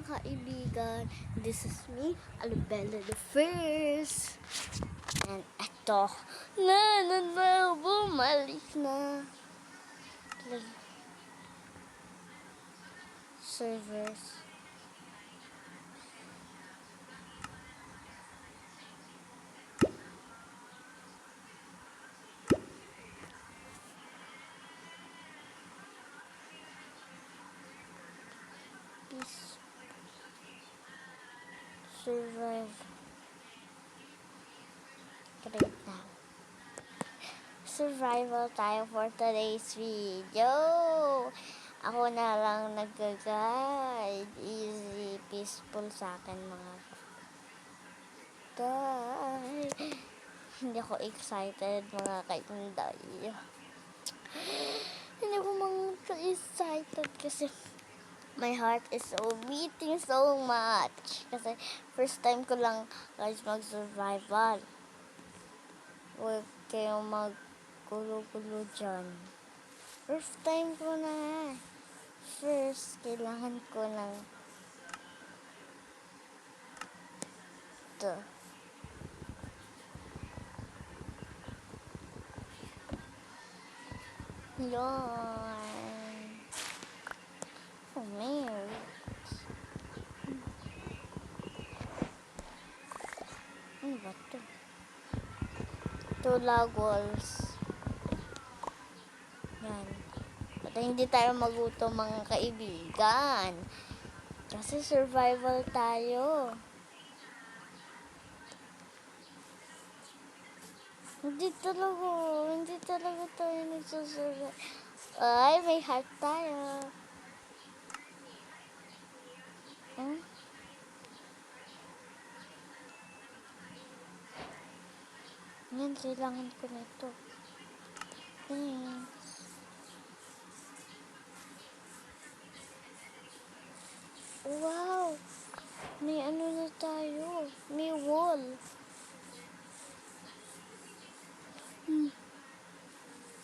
Kaibigan, this is me, Alubella the First. And eto, bumalik na. Servers. Peace. Survive. Great now. Survival tayo for today's video. Ako na lang nag-guide. Easy, peaceful sa akin mga guys. Hindi ako excited mga kaibigan. Hindi ko mga excited kasi my heart is so beating so much. Kasi first time ko lang guys mag-survival. Huwag kayong mag-gulo-gulo dyan. First time ko na. First, kailangan ko ng ito. Yun. Oh, man. Ano ba ito? Ito lag walls. Yan. At hindi tayo magutom mga kaibigan. Kasi survival tayo. Hindi talaga tayo nagsusurvive. Ay, may heart tayo. Yan, kailangan ko na ito. Wow! May ano na tayo. May wall.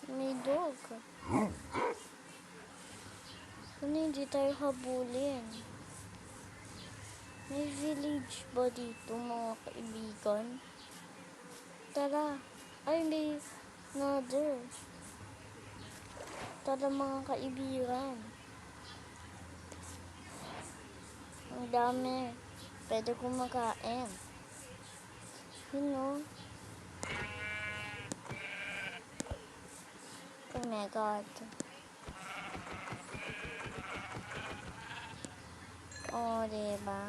May dog. Ano hindi tayo habulin? May village ba dito mga kaibigan? Tara. Ay, may another. Tara mga kaibigan. Ang dami. Pwede kong makain. You know? Oh my God. Oh, diba?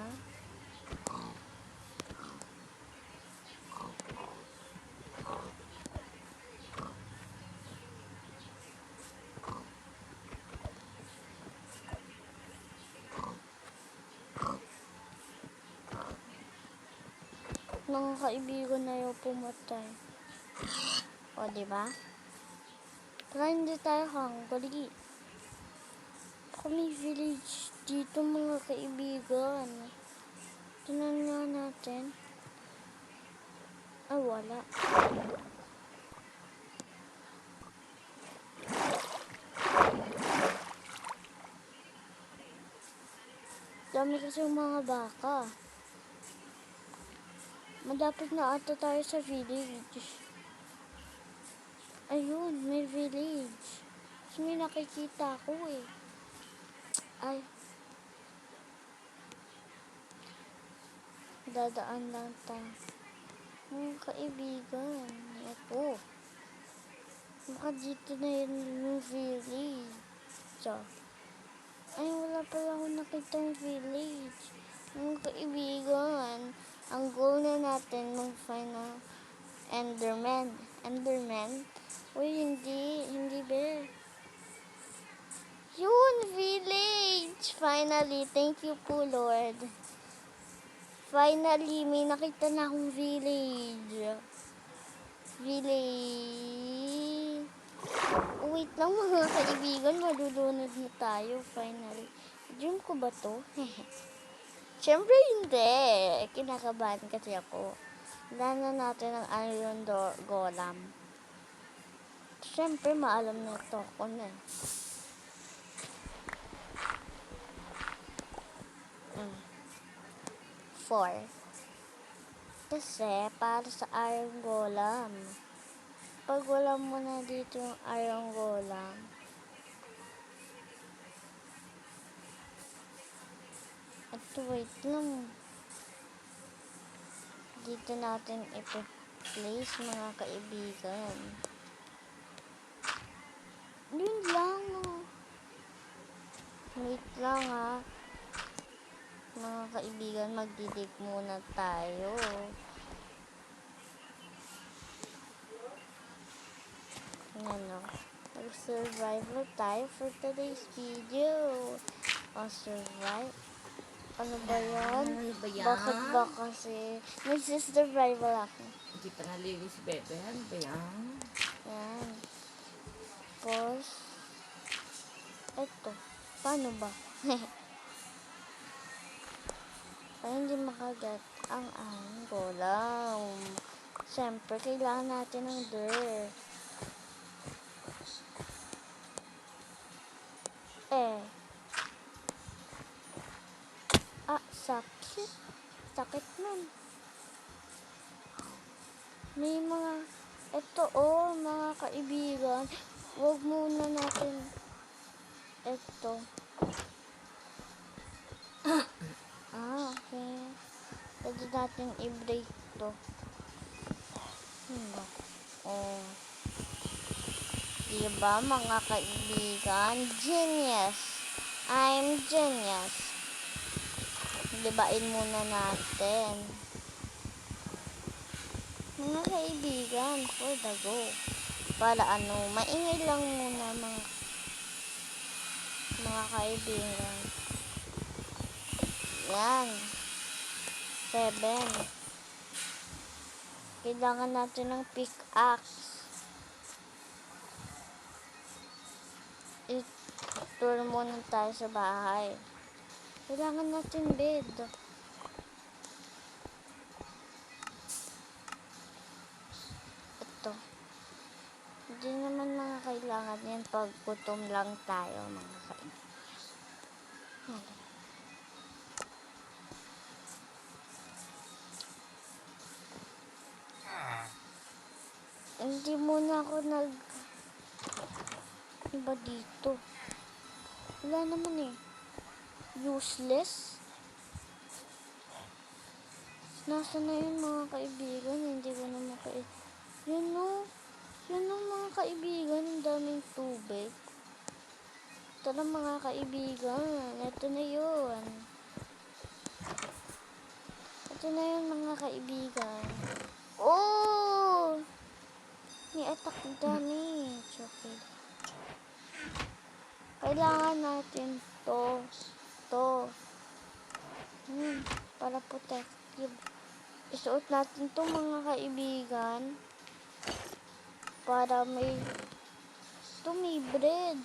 Mga kaibigan na yung pumatay. O, diba? Tara, hindi tayo hungry. Kami village dito mga kaibigan. Tingnan nga natin. Ay, wala. Dami kasi yung mga baka. Malapit na ata tayo sa village. Ayun, may village. Kasi may nakikita ko eh. Ay. Dadaan lang tayo. Mga kaibigan. Ito. Baka dito na yun yung village. So. Ay, wala pala akong nakitang village. Mga kaibigan. Ang goal na natin mag-find ng Enderman. Enderman? Uy, hindi be. Yun, village! Finally, thank you po, Lord. Finally, may nakita na akong village. Village. Wait lang mga kaibigan, malulunod na tayo, finally. Dream ko ba to? Siyempre hindi. Kinakabahan kasi ako. Dana natin ang Iron Golem. Siyempre maalam na ito ako na. 4. Kasi para sa iron golem. Pag wala mo na dito yung iron golem, at wait lang, dito natin ipi-place mga kaibigan. Yun lang. Wait lang ha. Mga kaibigan, magdidig muna tayo. Ano, mag-survival tayo for today's video. Survive. Ano ba yan? Ano ba yan? Bakit ba kasi? Nagsisurvival ako. Hindi pa naligo si Bebe. Ano ba yan? Yan. Tapos, eto. Paano ba? Para hindi makagat ang iron golem. Siyempre, kailangan natin ng dirt. Sakit. Sakit nun. May mga, mga kaibigan. Huwag muna natin, okay. Pwede natin i-break to. Diba mga kaibigan? Genius. I'm genius. Dibain muna natin. Mga kaibigan, for the go. Para maingay lang muna mga kaibigan. Yan. 7. Kailangan natin ng pickaxe. I-tour muna tayo sa bahay. Kailangan natin bed. Ito. Hindi naman mga kailangan yan pag gutom lang tayo mga kaibigan. Hindi muna ako ano ba dito? Wala naman useless. Nasa na yun mga kaibigan? Hindi ko na Yun mga kaibigan, ang daming tubig. Tara mga kaibigan, ito na yun. Ito na yun mga kaibigan. Oh! May attack damage. Okay. Kailangan natin to. Para protective. Isuot natin to mga kaibigan. Para may bread.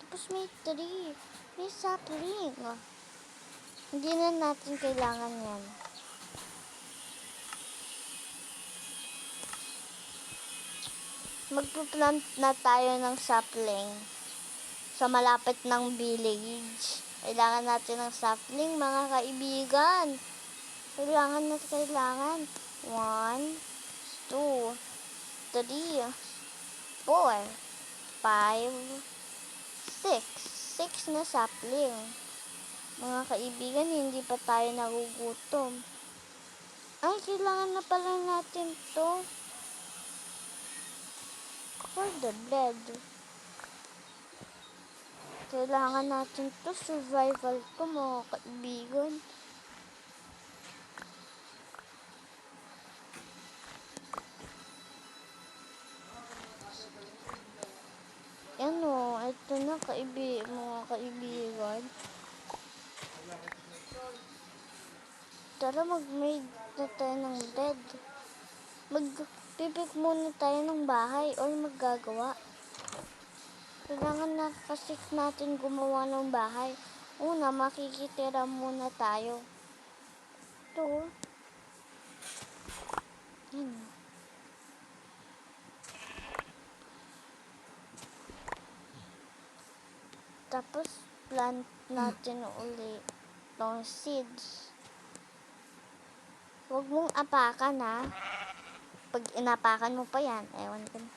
Tapos may tree. May sapling. Hindi na natin kailangan yan. Magpo-plant na tayo ng sapling sa malapit ng village. Kailangan natin ng sapling mga kaibigan. Kailangan. 1, 2, 3, 4, 5, 6. 6 na sapling. Mga kaibigan, hindi pa tayo nagugutom. Ay, kailangan na pala natin to. For the bread. Kailangan natin to. Survival to mga kaibigan. Ito na mga kaibigan. Tara mag-made na tayo ng bed. Magpipik muna tayo ng bahay or maggagawa. Kailangan na kasi natin gumawa ng bahay. Una, makikitira muna tayo. Ito. Tapos plant natin uli tatlong seeds. Huwag mong apakan, ha. Pag inapakan mo pa yan, ewan ko na.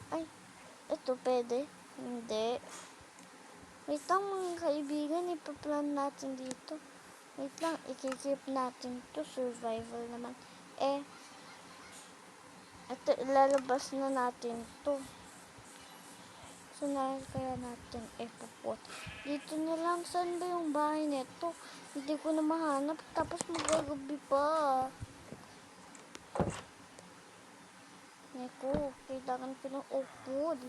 Ay, ito pwede. Hindi. Wait lang mga kaibigan, ipaplan natin dito. Wait lang, ikikip natin to. Survival naman. Ito, ilalabas na natin to. Saan kaya natin ipuput? Dito na lang. Saan ba yung bahay nito? Hindi ko na mahanap. Tapos magagabi pa. Neko, kailangan ko ng oak wood.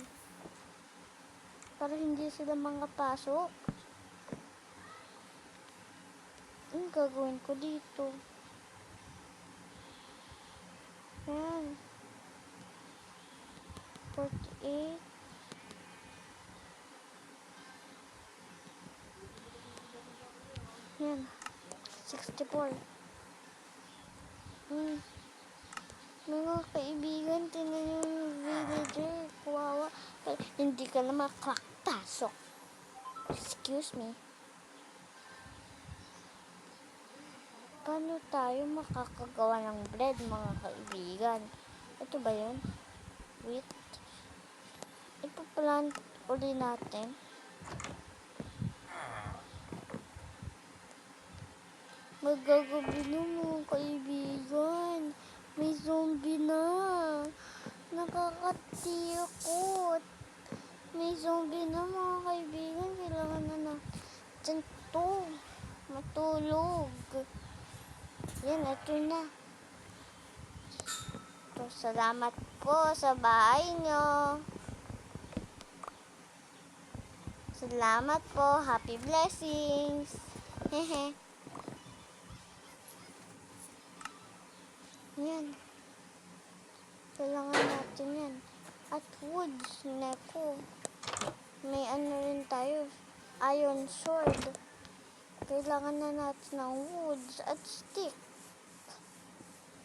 Para hindi sila makapasok. Ang gagawin ko dito? Ayan. 48. Ayan. 64. Mga kaibigan, tingnan yung villager. Kawawa. Hindi ka na makapasok. Excuse me. Paano tayo makakagawa ng bread, mga kaibigan? Ito ba yun? Wait. Ipaplant uli natin. Magagabi na, mga kaibigan. May zombie na. Nakakatakot. May zombie na, mga kaibigan. Kailangan na natin to. Matulog. Yan, ito na. So, salamat po sa bahay nyo. Salamat po. Happy blessings. Hehe. Yan. Kailangan natin yan. At woods. Neko. May ano rin tayo. Iron sword. Kailangan na natin ng woods at stick.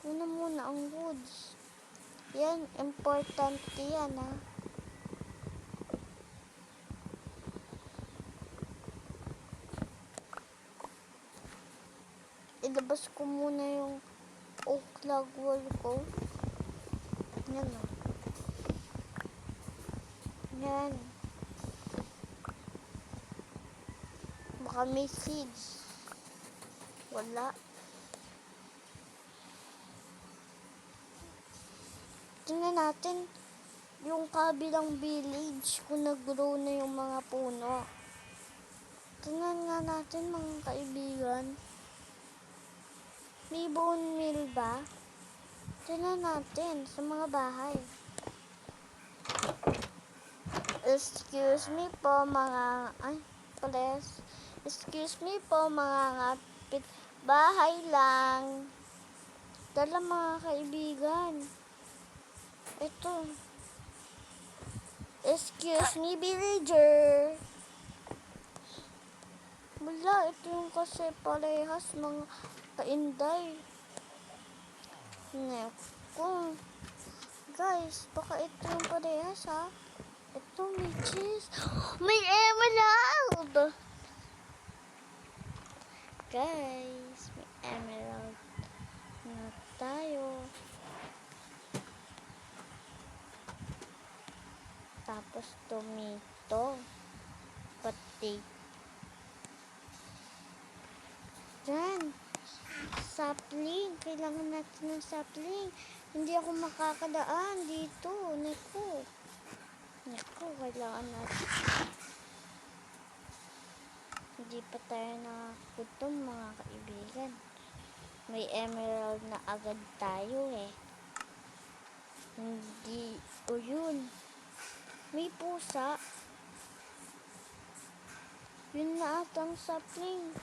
Una muna ang woods. Yan, importante yan, ha. Ilabas ko muna yung oak log wall ko. Yan, ha. Yan. Baka may seeds. Wala. Tingnan natin yung kabilang village kung nag-grow na yung mga puno. Tingnan nga natin, mga kaibigan. May bone meal ba? Tingnan natin sa mga bahay. Excuse me po mga... please. Excuse me po mga ngapit. Bahay lang. Dala mga kaibigan. Ito. Excuse me, villager. Wala, ito yung kasi parehas mga kainday. Naku. Guys, baka ito yung parehas, ha? Ito, may cheese. May emerald! Guys, may emerald na tayo. Tapos tomato, potato. Yan. Sapling. Kailangan natin ng sapling. Hindi ako makakadaan dito. Neko, kailangan natin. Hindi pa tayo nakakutom, mga kaibigan. May emerald na agad tayo, eh. Hindi. O yun. May pusa. Yun na atang sapling.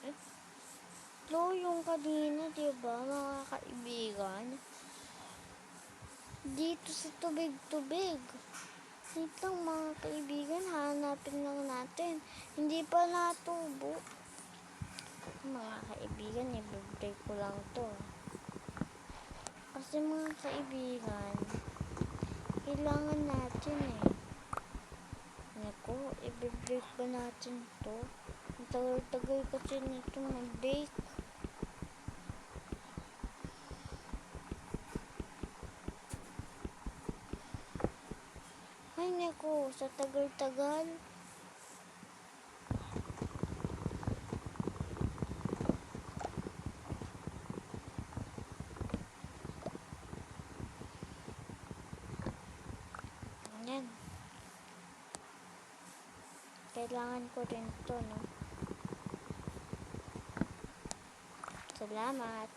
Ito yung kanina, diba, mga kaibigan? Dito sa tubig-tubig. Ito, mga kaibigan, hanapin lang natin. Hindi pa natubo. Mga kaibigan, i-break ko lang to. Kasi mga kaibigan, kailangan natin, eh. Naku, i-bake pa natin to. Ang tagal-tagal kasi nito mag-bake. Ay naku, sa tagal-tagal. Ayan. Kailangan ko rin to, no? Salamat.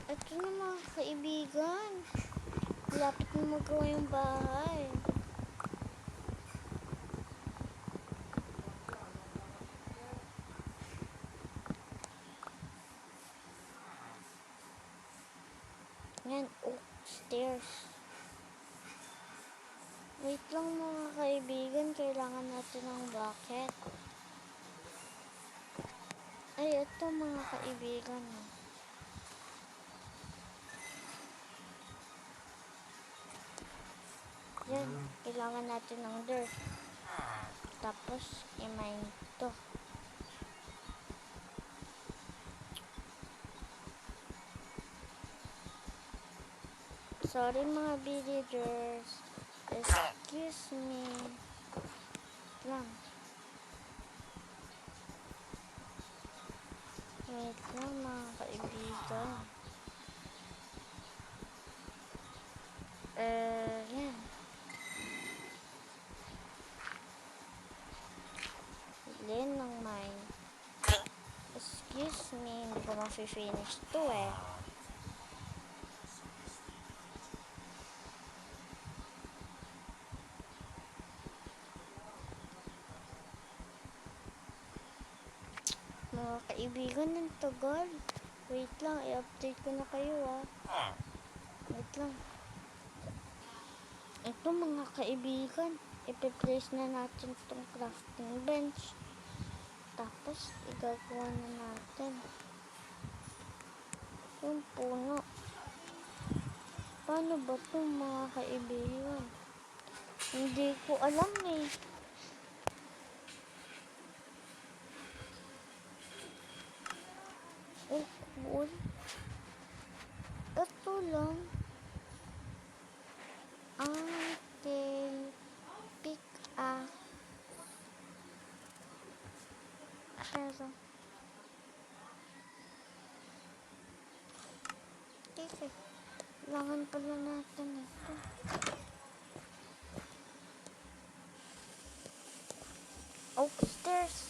Ito na mga kaibigan. Lapit na magawa yung bahay. Yan, stairs. Wait lang mga kaibigan, kailangan natin ng bucket. Ay, ito mga kaibigan. Yan, kailangan natin ng dirt. Tapos, i-mine to. Sorry mga villagers. Excuse me. Lang. Wait lang mga kaibigan. Yan. Bilhin ng mine. Excuse me, hindi ko ma-finish to eh. Mga kaibigan, ng tagal. Wait lang, i-update ko na kayo ah. Wait lang. Ito mga kaibigan, ipi-place na natin itong crafting bench. Tapos, igagawa na natin yung puno. Paano ba ito mga kaibigan? Hindi ko alam eh. Oh, cool. Ito lang. Okay. Pick a. Pero. Okay. Kailangan pala natin ito. Upstairs.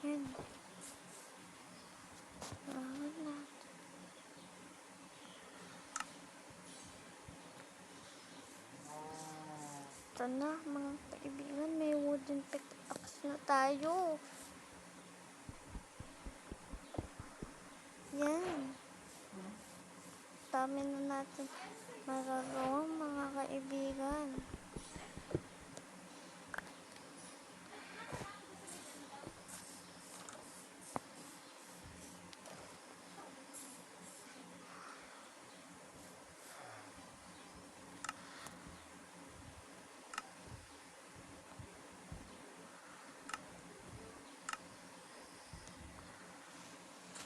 Yan. Kailangan natin. Ito na mga kaibigan, may wooden pickaxe na tayo. Yan. Dami na natin magagawa mga kaibigan.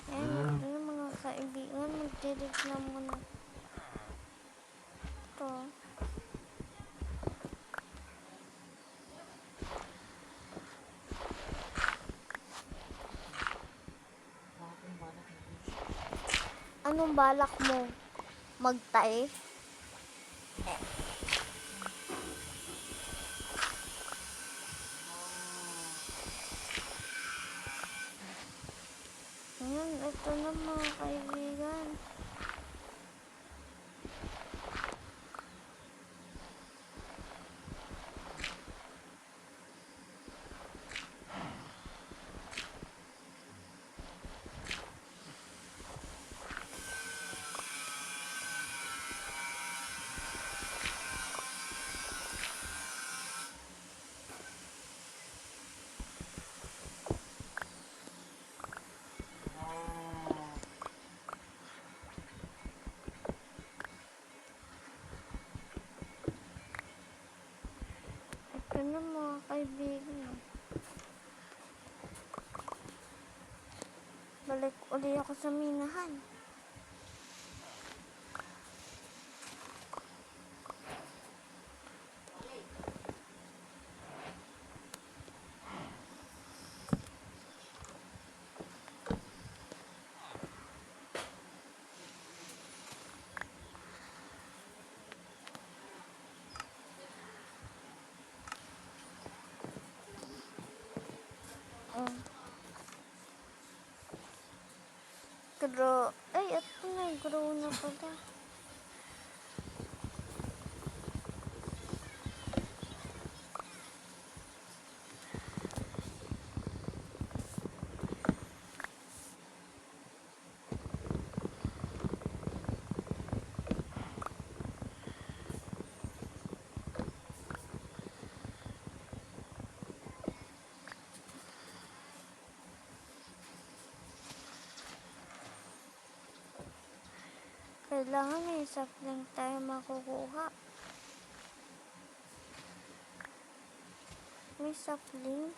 Ayan, mga kaibigan, magdidig na muna ito. Anong balak mo? Magtae? Ayan, ito na mga kaibigan. balik uli ako sa minahan. Ay, ito na, grow na pala. Kailangan may sapling tayo makukuha. May sapling.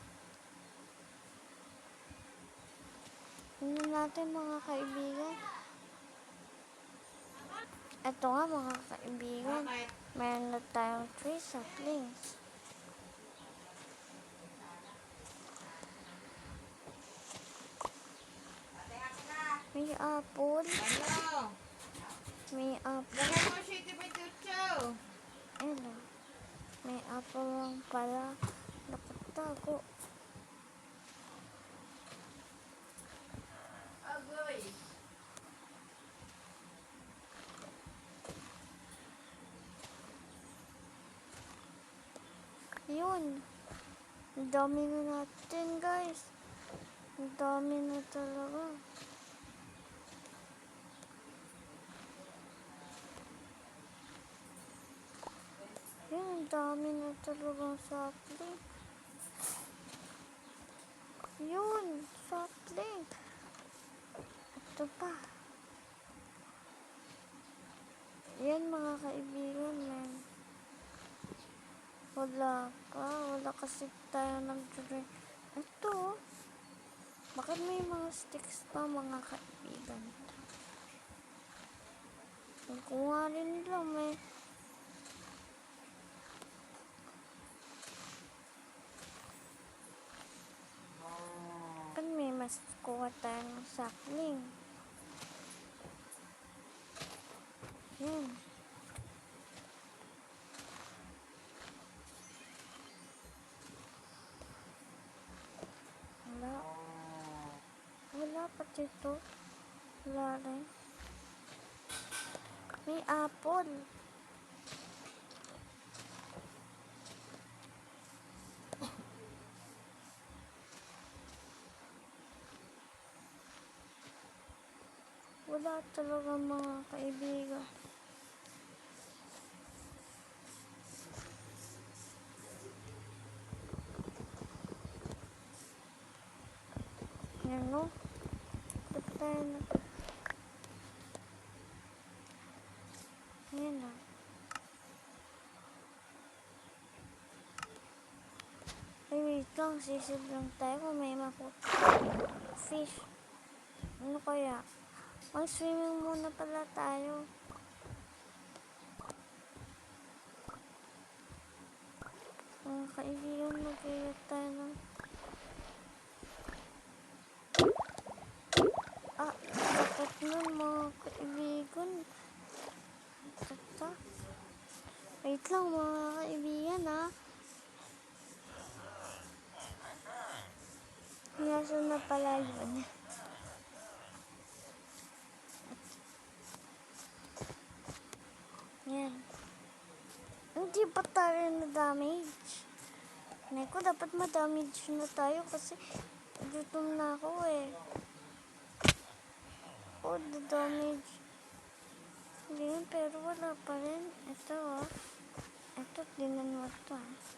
Tingnan natin mga kaibigan. Ito nga mga kaibigan. Meron na tayong 3 saplings. May apple. Ano? May apple. Lagay mo shitty by chucho. Ano? May apple lang pala. Nakatago. Agoy. Yun. Ang dami na natin, guys. Ang dami na talaga. Yun, ang dami na talagang sapling. Yun, sapling. Ito pa. Yan mga kaibigan, man. Wala kasi tayo nag-drink. Ito, bakit may mga sticks pa mga kaibigan? Kuha rin lang, may mas kuha tayo ng sapling. Yan. Wala pa dito. Wala rin. May apple. Wala talaga mga kaibigan. Yan no. Tayo na. Yan na. Ay wait lang. Sisib lang tayo kung may fish. Ano kaya? Mag-swimming muna pala tayo. Mga kaibigan, mag-ilat tayo ng... dapat nun mga kaibigan. Wait lang mga kaibigan ha. Nasaan na pala yun? Yan. Hindi pa tayo na-damage. Naku, dapat ma-damage na tayo kasi gutom na ako eh. Na-damage. Hindi, pero wala pa rin. Ito oh. Ito, tinan mo ito ah.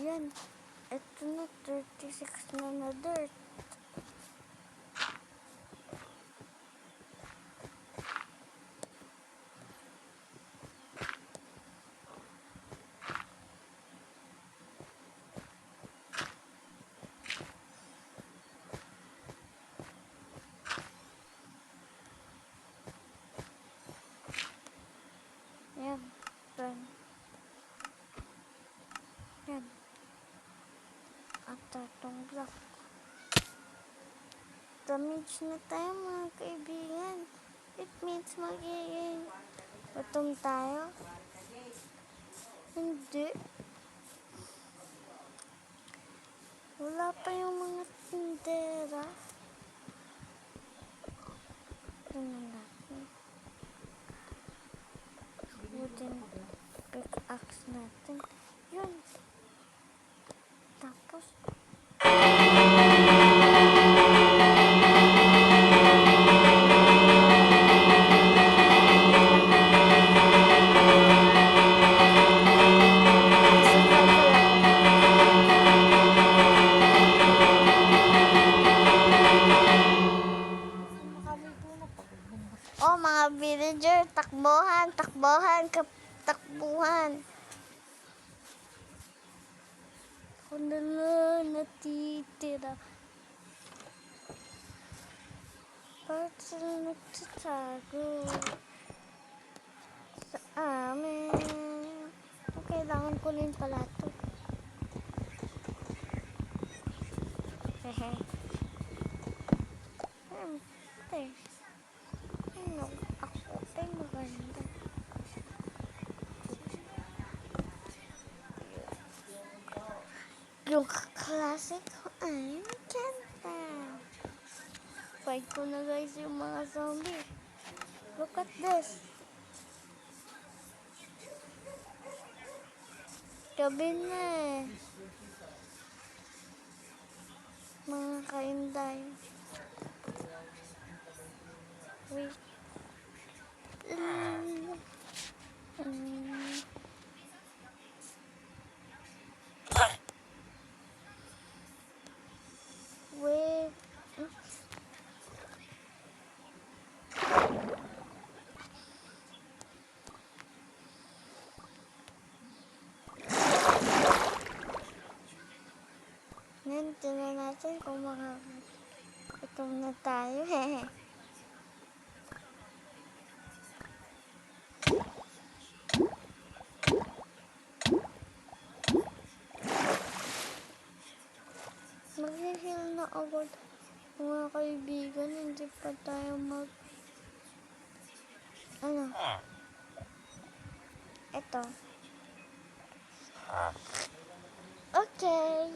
yan. Ito na, 36 na dirt. Yan. Yan. At itong block. Damage na tayo mga kaibigan. It means magiging gutom tayo. Hindi. Wala pa yung mga tindera. Tingnan natin. Wooden pickaxe natin. Yun. Tapos, oh, mga villager, takbuhan, takbuhan. Ako na lang natitira. Bakit sila nagtatago sa amin? Kailangan ko rin pala ito. Hehe. Ako ay maganda. Yung klase ko ay maganda. Fight ko na guys yung mga zombie. Look at this. Gabi na eh. Mga kainday. Wait. Wait. Ngayon, tingnan natin kung makakagutom na tayo. Hehe. Mag-heal na agad mga kaibigan, hindi pa tayo eto. Okay.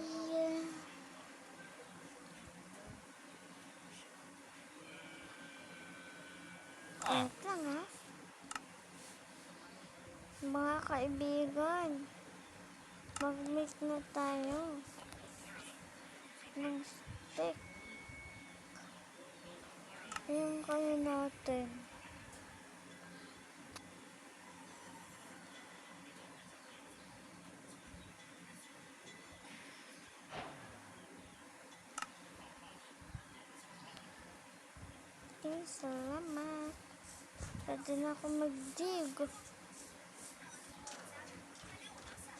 Wait lang ha. Mga kaibigan, mag-make na tayo ng stick. Ayan kayo natin. Okay, salamat. Pwede na ako mag-dig.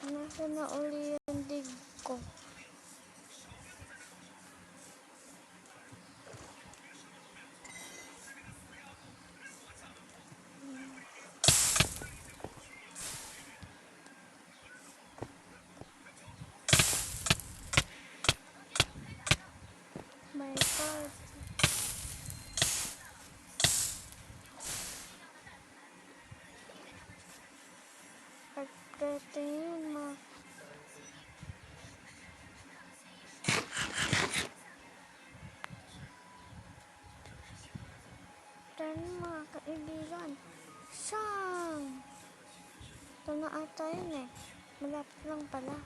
Nasa na uli yung dig ko? My God. Pagdating mo. Tan mga kaibigan. Siyang! Ito na ata yun eh. Malapit lang pala.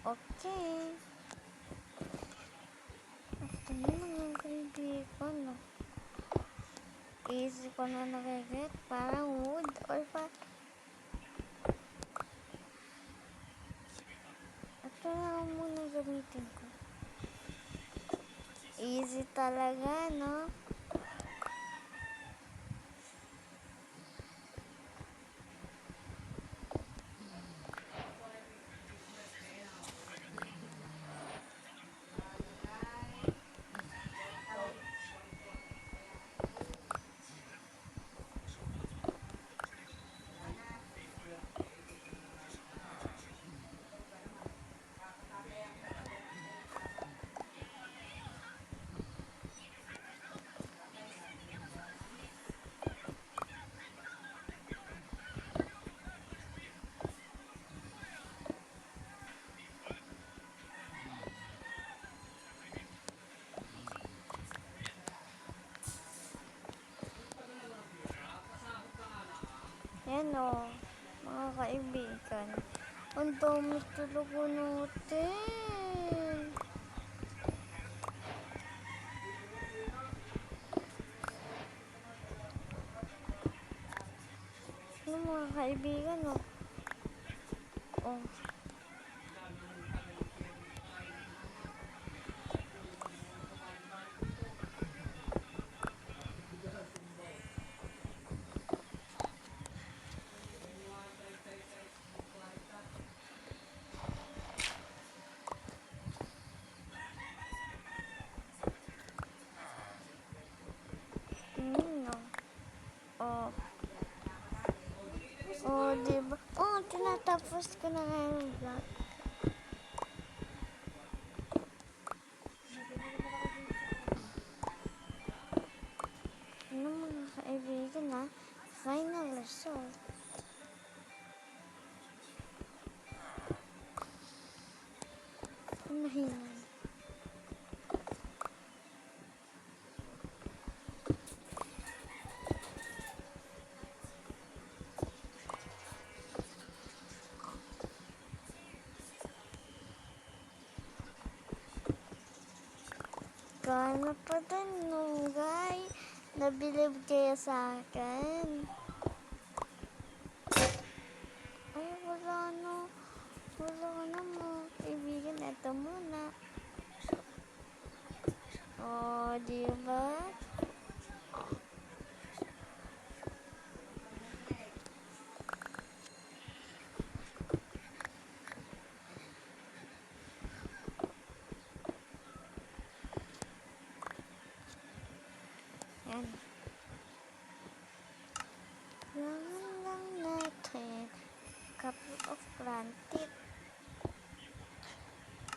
Okay. Ito na mga kaibigan. No? Easy ko na nagigit. Parang wood or lang muna gamitin ko. Easy talaga, no? Yan o, mga kaibigan. Ang dami talaga natin. Ano mga kaibigan o? Oh. No. Oh. Oh, diba? Oh, tinatapos ko na nga yung vlog. Ano mga kaibigan ha? Final result. Mahinan. Kano pa din nung guy? Nabilib kayo sa akin. Ay, wala na. Wala na mo. Kaibigan, eto muna. Oh, diba? Yan. Langan lang natin. Couple of planted.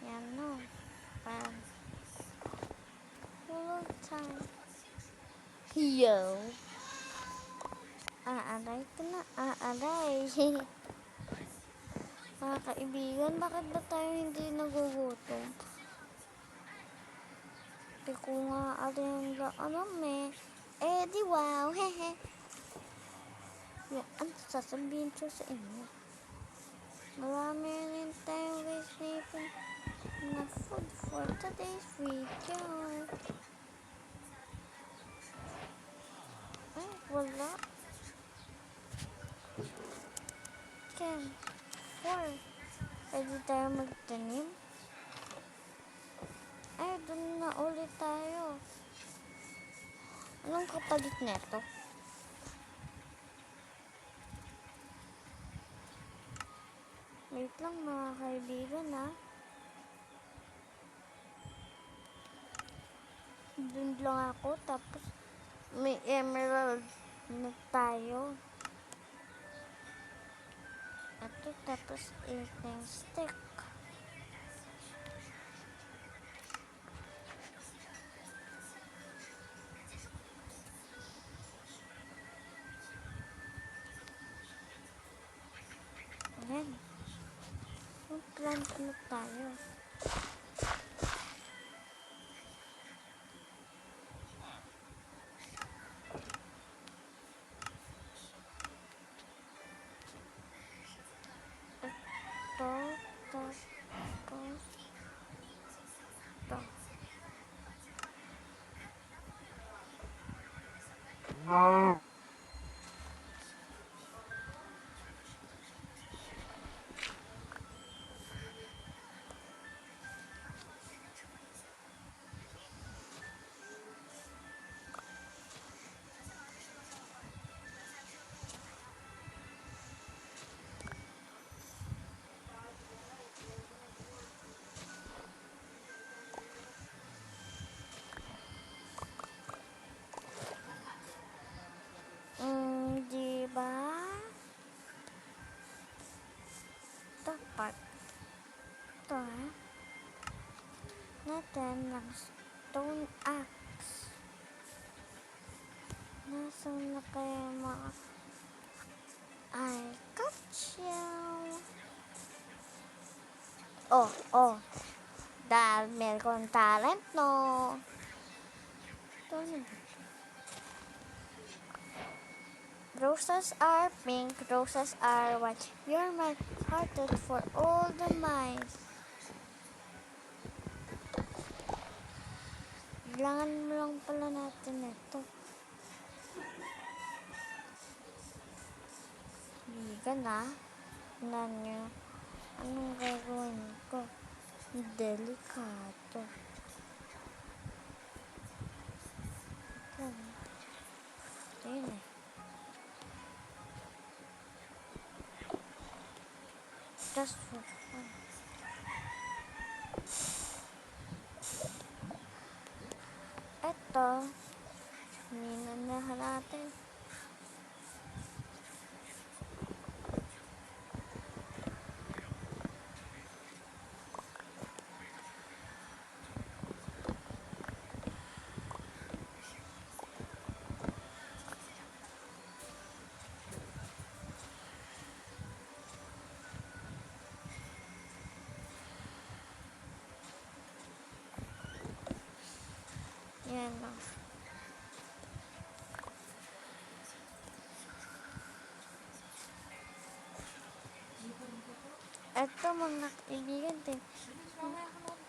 Yan no. Pan. Full time. Yo. Aaray ka na. Aaray. Mga kaibigan, bakit ba tayo hindi nagugutom? Hindi ko nga alam ano me. Eh, di wow. Hehe. Yan, ano sasabihin ko sa inyo? Marami rin tayong recipe na food for today's video. Ay, wala. Ken, 4. Pwede tayo magtanim. Ay, dun na ulit tayo. Anong kapalit neto? Wait lang mga kaibigan ha. Dun lang ako tapos may emerald na tayo. Ito tapos eating stick. Ayan. Mag-plant na tayo. Ito, tapos ito. natin ng stone axe. Nasaan na kaya mga... I got you. Oh. Dahil meron talent, no? Ito na ba? Roses are pink, roses are white. You're my hearted for all the mice. Kailangan mo lang pala natin ito. Liga na. Tignan nyo. Anong gagawin ko? Delikado. Ayun eh. Just for fun. Ito. Minanahan natin. Yan lang. Ito mga kaibigan din.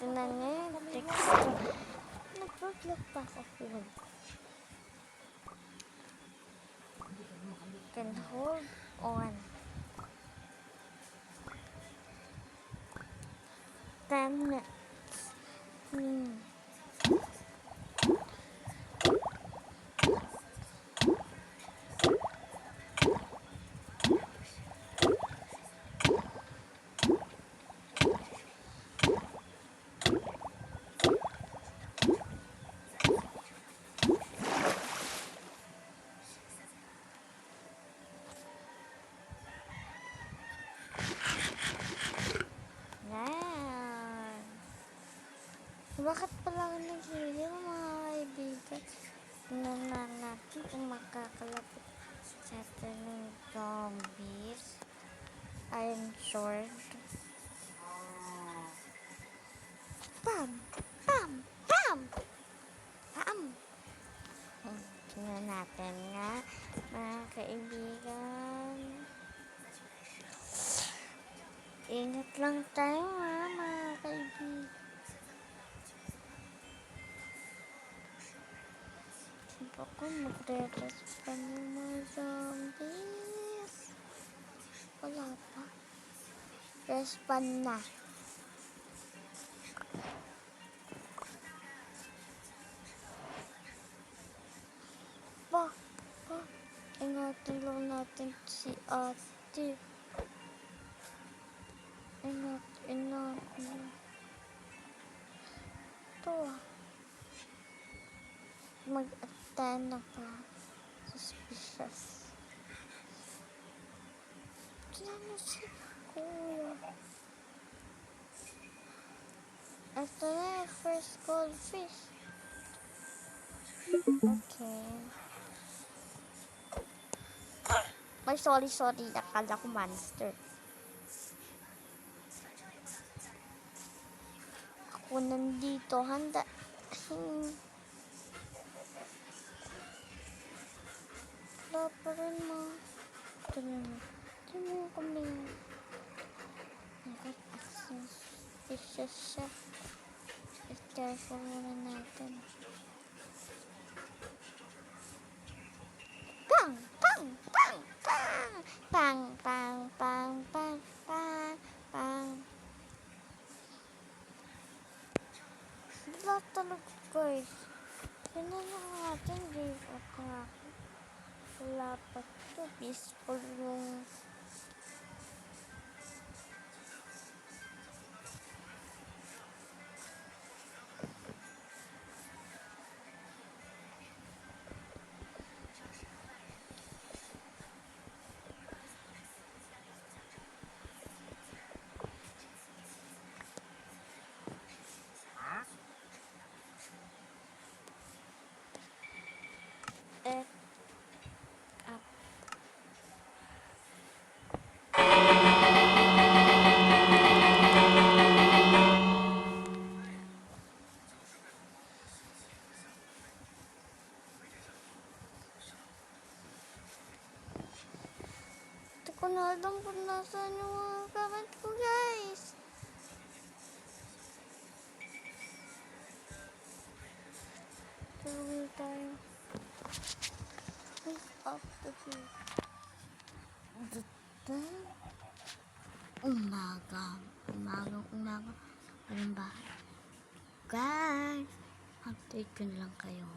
Tignan nyo yung texture. Nag-vlog pa ako. Can hold on. 10 minutes. Bakit pala naghihil mga kaibigan? Tingnan na natin kung makakalapit sa atin ng zombies. Iron sword. Bam! Bam! Bam! Bam! Tingnan natin nga mga kaibigan. Ingat lang tayo mga kaibigan. Ako magre-respawn yung mga zombies. Wala pa. Respawn na. Ingatan lang natin si ate. Ingatan. Ito mag-attend ako. Suspicious. Kaya na si kuya. Ito na yung first goldfish. Okay. Ay, sorry. Akala ko monster. Ako nandito. Handa. Wala pa rin mo. Ito na kami. Suspicious siya. I-careful muna natin. Bang! Bang! Bang! Bang! Bang! Bang! Bang! Bang! Bang! Bang! Wala talaga guys. Tignan lang natin. Give up nga ako. Wala pa ito. Peaceful yung... it up. Hindi ko na alam kung nasaan yung mga gamit ko, guys. Tuloy tayo. Wake up the view. Umaga. Walang bahay. Guys, update ko na lang kayo.